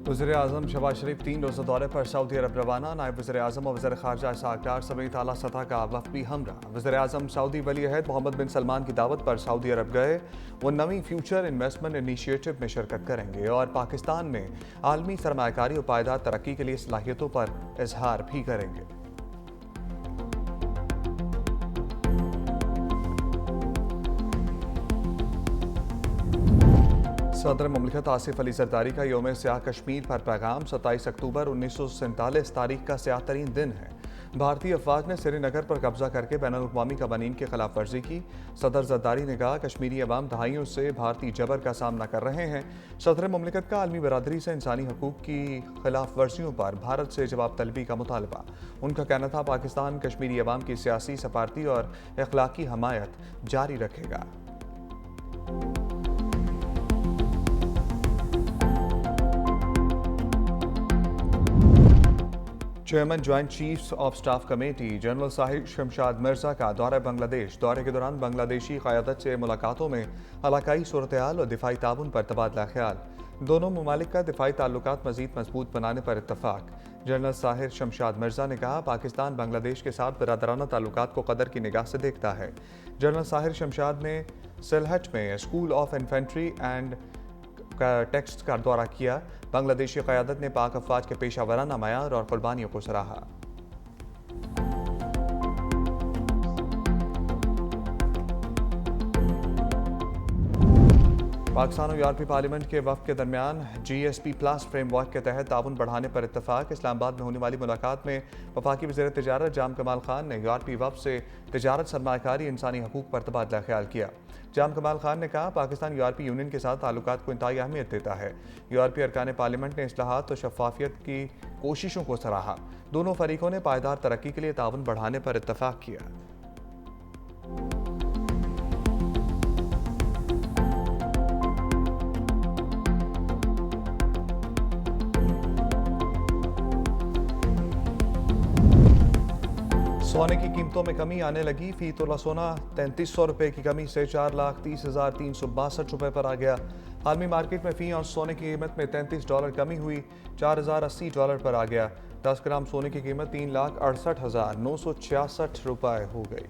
वज़ीर आज़म शहबाज शरीफ 3 रोज़ा दौरे पर सऊदी अरब रवाना। नायब वज़ीर आज़म और वज़ीर ख़ारजा इसहाक़ डार समेत आला सतह का वफ़द भी हमरा। वज़ीर आज़म सऊदी वली अहद मोहम्मद बिन सलमान की दावत पर सऊदी अरब गए। वो नवी फ्यूचर इन्वेस्टमेंट इनिशिएटिव में शिरकत करेंगे और पाकिस्तान में आलमी सरमायाकारी और पायदार तरक्की के लिए सलाहियतों पर इजहार भी करेंगे। सदर मुमलिकत आसिफ अली जरदारी का यौम सियाह कश्मीर पर पैगाम। 27 अक्टूबर 1947 तारीख का सियाह तरीन दिन है। भारतीय अफवाज ने श्रीनगर पर कब्जा करके बैनुल-अक़वामी कवानीन की खिलाफ वर्जी की। सदर जरदारी ने कहा, कश्मीरी अवाम दहाइयों से भारतीय जबर का सामना कर रहे हैं। सदर मुमलिकत का आलमी बरादरी से इंसानी हकूक़ की खिलाफ वर्जियों पर भारत से जवाब तलबी का मुतालबा। उनका कहना था, पाकिस्तान कश्मीरी अवाम की सियासी, सफारती और अखलाकी हमायत जारी रखेगा। Chairman joint chiefs of staff committee general Sahir Shamshad Mirza का दौरा बांग्लादेश। दौरे के दौरान बांग्लादेशी क़यादत से मुलाकातों में इलाकाई सूरत-ए-हाल और दिफाई ताउन पर तबादला ख्याल। दोनों ममालिक का दिफाई ताल्लुकात मज़ीद मजबूत बनाने पर इत्तफाक। जनरल साहिर शमशाद मिर्जा ने कहा, पाकिस्तान बांग्लादेश के साथ बिरादराना ताल्लुकात को कदर की निगाह से देखता है। जनरल साहिर शमशाद ने सिलहट में स्कूल ऑफ इन्फेंट्री एंड का टेक्स्ट का दौरा किया। बांग्लादेशी क़यादत ने पाक अफवाज के पेशा वराना मयार और कुर्बानियों को सराहा। पाकिस्तान और यूरोपीय पार्लियामेंट के वफ़द के दरमियान GSP+ फ्रेमवर्क के तहत ताउन बढ़ाने पर इत्तफाक। इस्लामाबाद में होने वाली मुलाकात में वफाकी वज़ीर तिजारत जाम कमाल खान ने यूरोपीय वफ़द से तिजारत, सरमायाकारी, इंसानी हकूक़ पर तबादला ख्याल किया। जाम कमाल खान ने कहा, पाकिस्तान यूरोपीय यूनियन के साथ ताल्लुकात को इंतहाई अहमियत देता है। यूरोपीय अरकान पार्लियामेंट ने इस्लाहात और शफ़ाफियत की कोशिशों को सराहा। दोनों फरीकों ने पायदार तरक्की के लिए ताउन बढ़ाने पर इत्तफाक किया। सोने की कीमतों में कमी आने लगी। फी तोला सोना 3300 रुपये की कमी से 4,30,362 पर आ गया। आलमी मार्केट में फी और सोने की कीमत में $33 कमी हुई, $4080 पर आ गया। 10 ग्राम सोने की कीमत 3,68,966 रुपये हो गई।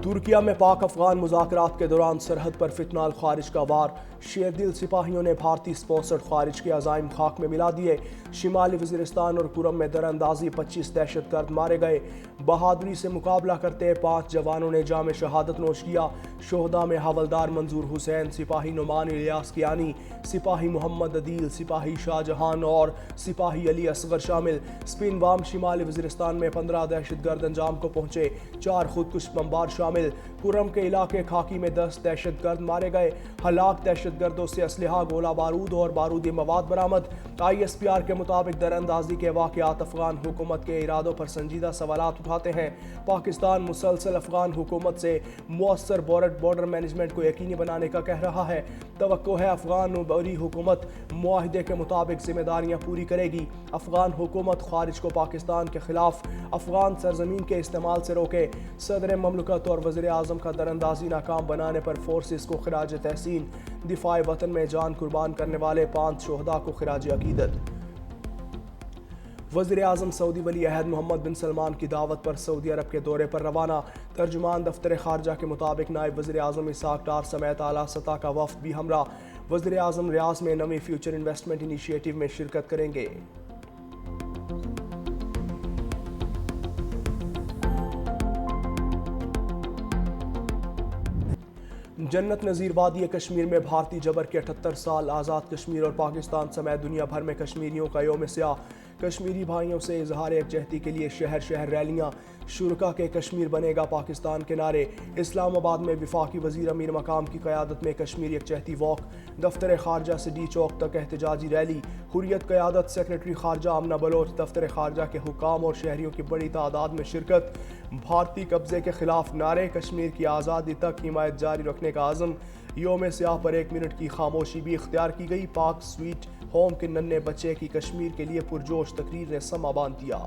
तुर्किया में पाक अफगान मुज़ाकरात के दौरान सरहद पर फितनाल खारिज का वार। शेरदिल सिपाहियों ने भारतीय स्पॉन्सर्ड खारिज के अज़ाइम खाक में मिला दिए। शिमाली वज़ीरिस्तान और कुरम में दरअंदाजी 25 दहशतगर्द मारे गए। बहादुरी से मुकाबला करते 5 जवानों ने जाम शहादत नोश किया। शोहदा में हवलदार मंजूर हुसैन, सिपाही नुमान इलियास कियानी, सिपाही मोहम्मद अदील, सिपाही शाहजहान और सिपाही अली असगर शामिल। स्पिन वाम शिमाली वज़ीरिस्तान में 15 दहशतगर्द अंजाम को पहुंचे, 4 खुदकुश बमबार शामिल। कुरम के इलाके खाकी में 10 दहशतगर्द मारे गए। हलाक दहशतगर्दों से असलहा, गोला बारूद और बारूदी मवाद बरामद। ISPR के मुताबिक दरअंदाजी के वाक़यात अफगान हुकूमत के इरादों पर संजीदा सवालात उठाते हैं। पाकिस्तान मुसलसल अफगान हुकूमत से मुअस्सर बॉर्डर मैनेजमेंट को यकीनी बनाने का कह रहा है। तवक्को है अफगान बरी हुकूमत मुआहिदे के मुताबिक जिम्मेदारियाँ पूरी करेगी। अफगान हुकूमत खारिज को पाकिस्तान के खिलाफ अफगान सरजमीन के इस्तेमाल से रोके। सदर ममलकत और वज़ीर आज़म का दरअंदाजी नाकाम बनाने पर फोर्सेस को खिराज तहसीन। दिफाए वतन में जान कुर्बान करने वाले 5 शोहदा को खिराज अकीदत। वज़ीर आज़म सऊदी वली अहद मोहम्मद बिन सलमान की दावत पर सऊदी अरब के दौरे पर रवाना। तर्जुमान दफ्तर ख़ारजा के मुताबिक नायब वज़ीर आज़म इसहाक़ डार समेत आला सतह का वफ़द भी हमरा। वज़ीर आज़म रियाज में नवी फ्यूचर इन्वेस्टमेंट इनिशिएटिव में शिरकत करेंगे। जन्नत नज़ीर वादी कश्मीर में भारतीय जबर के 78 साल। आज़ाद कश्मीर और पाकिस्तान समेत दुनिया भर में कश्मीरियों का यौम सियाह। कश्मीरी भाइयों से इजहार यकजहती के लिए शहर शहर रैलियाँ। शुरका के कश्मीर बनेगा पाकिस्तान के नारे। इस्लामाबाद में वफाकी वज़ीर अमीर मकाम की क़यादत में कश्मीर यकजहती वॉक। दफ्तर ख़ारजा से डी चौक तक एहतजाजी रैली। हुर्रियत क़यादत सेक्रेटरी ख़ारजा आमना बलोच, दफ्तर ख़ारजा के हुक्काम और शहरियों की बड़ी तादाद में शिरकत। भारतीय कब्ज़े के खिलाफ नारे, कश्मीर की आज़ादी तक हिमायत जारी रखने का आज़म। यौम सियाह पर 1 मिनट की खामोशी भी इख्तियार की गई। पाक स्वीट होम के नन्हे बच्चे की कश्मीर के लिए पुरजोश तकरीर ने समा बांध दिया।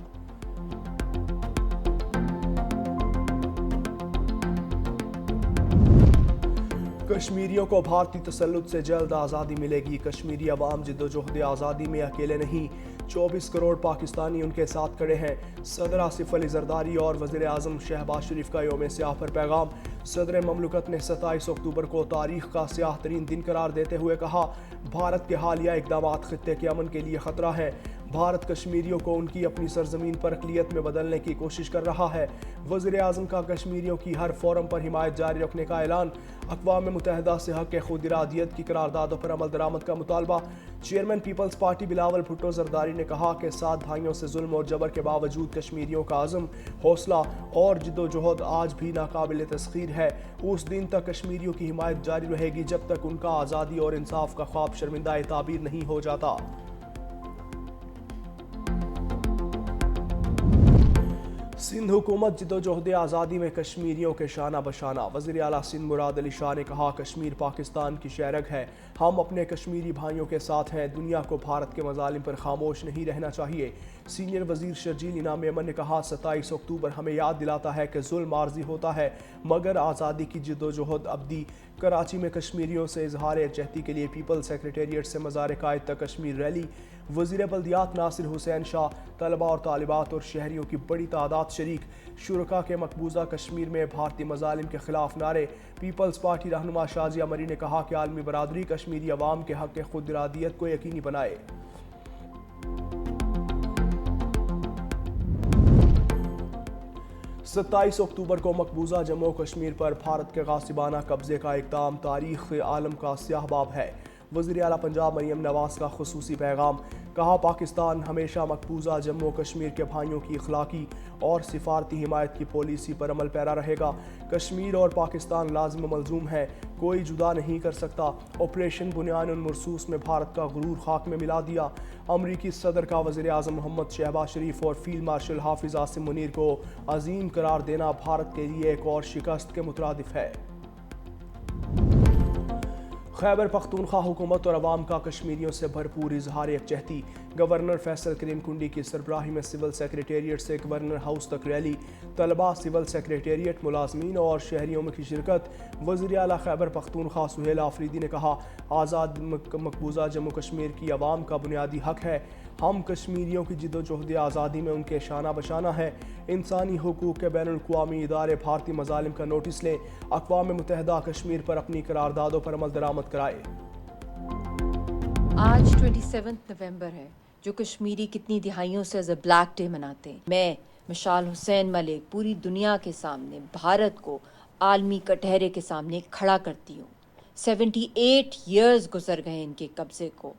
کشمیریوں کو بھارتی تسلط سے جلد آزادی ملے گی۔ کشمیری عوام جدوجہد آزادی میں اکیلے نہیں، 24 کروڑ پاکستانی ان کے ساتھ کھڑے ہیں۔ صدر آصف علی زرداری اور وزیر اعظم شہباز شریف کا یوم سیاہ پر پیغام۔ صدر مملکت نے 27 اکتوبر کو تاریخ کا سیاہ ترین دن قرار دیتے ہوئے کہا، بھارت کے حالیہ اقدامات خطے کے امن کے لیے خطرہ ہیں۔ بھارت کشمیریوں کو ان کی اپنی سرزمین پر اقلیت میں بدلنے کی کوشش کر رہا ہے۔ وزیر اعظم کا کشمیریوں کی ہر فورم پر حمایت جاری رکھنے کا اعلان۔ اقوام متحدہ سے حق خود ارادیت کی قراردادوں پر عمل درآمد کا مطالبہ۔ چیئرمین پیپلز پارٹی بلاول بھٹو زرداری نے کہا کہ 7 دہائیوں سے ظلم اور جبر کے باوجود کشمیریوں کا عزم، حوصلہ اور جدوجہد آج بھی ناقابل تسخیر ہے۔ اس دن تک کشمیریوں کی حمایت جاری رہے گی جب تک ان کا آزادی اور انصاف کا خواب شرمندہ تعبیر نہیں ہو جاتا۔ سندھ حکومت جدوجہد آزادی میں کشمیریوں کے شانہ بشانہ۔ وزیر اعلیٰ سندھ مراد علی شاہ نے کہا، کشمیر پاکستان کی شہرگ ہے، ہم اپنے کشمیری بھائیوں کے ساتھ ہیں، دنیا کو بھارت کے مظالم پر خاموش نہیں رہنا چاہیے۔ سینئر وزیر شرجیل انعام میمن نے کہا، 27 اکتوبر ہمیں یاد دلاتا ہے کہ ظلم عارضی ہوتا ہے مگر آزادی کی جدوجہد ابدی۔ کراچی میں کشمیریوں سے اظہار یکجہتی کے لیے پیپلز سیکریٹریٹ سے مزار قائد تک کشمیر ریلی۔ وزیر بلدیات ناصر حسین شاہ، طلباء اور طالبات اور شہریوں کی بڑی تعداد شریک۔ شرکاء کے مقبوضہ کشمیر میں بھارتی مظالم کے خلاف نعرے۔ پیپلز پارٹی رہنما شازیہ مری نے کہا کہ عالمی برادری کشمیری عوام کے حق خود ارادیت کو یقینی بنائے۔ 27 اکتوبر کو مقبوضہ جموں و کشمیر پر بھارت کے غاصبانہ قبضے کا اقدام تاریخ عالم کا سیاہ باب ہے۔ وزیر اعلیٰ پنجاب مریم نواز کا خصوصی پیغام۔ کہا، پاکستان ہمیشہ مقبوضہ جموں و کشمیر کے بھائیوں کی اخلاقی اور سفارتی حمایت کی پالیسی پر عمل پیرا رہے گا۔ کشمیر اور پاکستان لازم و ملزوم ہے، کوئی جدا نہیں کر سکتا۔ آپریشن بنیان المرصوص میں بھارت کا غرور خاک میں ملا دیا۔ امریکی صدر کا وزیر اعظم محمد شہباز شریف اور فیلڈ مارشل حافظ عاصم منیر کو عظیم قرار دینا بھارت کے لیے ایک اور شکست کے مترادف ہے۔ خیبر پختونخوا حکومت اور عوام کا کشمیریوں سے بھرپور اظہار یکجہتی۔ گورنر فیصل کریم کنڈی کی سربراہی میں سول سیکریٹریٹ سے گورنر ہاؤس تک ریلی۔ طلباء، سول سیکریٹریٹ، ملازمین اور شہریوں میں کی شرکت۔ وزیر اعلیٰ خیبر پختونخوا سہیل آفریدی نے کہا، آزاد مقبوضہ جموں کشمیر کی عوام کا بنیادی حق ہے، ہم کشمیریوں کی جدوجہد آزادی میں ان کے شانہ بشانہ ہیں۔ انسانی حقوق کے بین الاقوامی ادارے بھارتی مظالم کا نوٹس لیں، اقوام متحدہ کشمیر پر اپنی قراردادوں پر عمل درآمد کرائے۔ آج 27 نومبر ہے، جو کشمیری کتنی دہائیوں سے ایز اے بلیک ڈے مناتے ہیں۔ میں مشال حسین ملک پوری دنیا کے سامنے بھارت کو عالمی کٹہرے کے سامنے کھڑا کرتی ہوں۔ 78 ایئرز گزر گئے ان کے قبضے کو،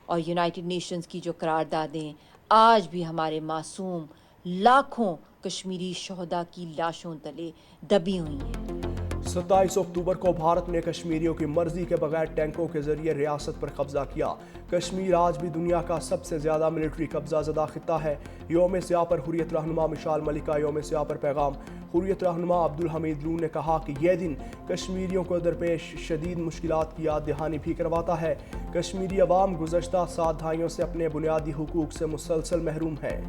اور یونائٹڈ نیشنز کی جو قراردادیں آج بھی ہمارے معصوم لاکھوں کشمیری شہداء کی لاشوں تلے دبی ہوئی ہیں۔ 27 اکتوبر کو بھارت نے کشمیریوں کی مرضی کے بغیر ٹینکوں کے ذریعے ریاست پر قبضہ کیا۔ کشمیر آج بھی دنیا کا سب سے زیادہ ملٹری قبضہ زدہ خطہ ہے۔ یوم سیاہ پر حریت رہنما مشال ملک کا یوم سیاہ پر پیغام۔ حریت رہنما عبدالحمید لون نے کہا کہ یہ دن کشمیریوں کو درپیش شدید مشکلات کی یاد دہانی بھی کرواتا ہے۔ کشمیری عوام گزشتہ 7 دہائیوں سے اپنے بنیادی حقوق سے مسلسل محروم ہے۔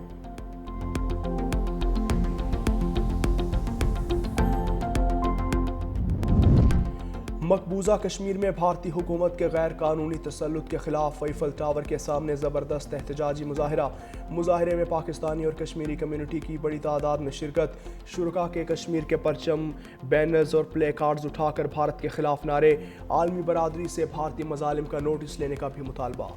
مقبوضہ کشمیر میں بھارتی حکومت کے غیر قانونی تسلط کے خلاف ایفل ٹاور کے سامنے زبردست احتجاجی مظاہرہ۔ مظاہرے میں پاکستانی اور کشمیری کمیونٹی کی بڑی تعداد میں شرکت۔ شرکاء کے کشمیر کے پرچم، بینرز اور پلے کارڈز اٹھا کر بھارت کے خلاف نعرے۔ عالمی برادری سے بھارتی مظالم کا نوٹس لینے کا بھی مطالبہ۔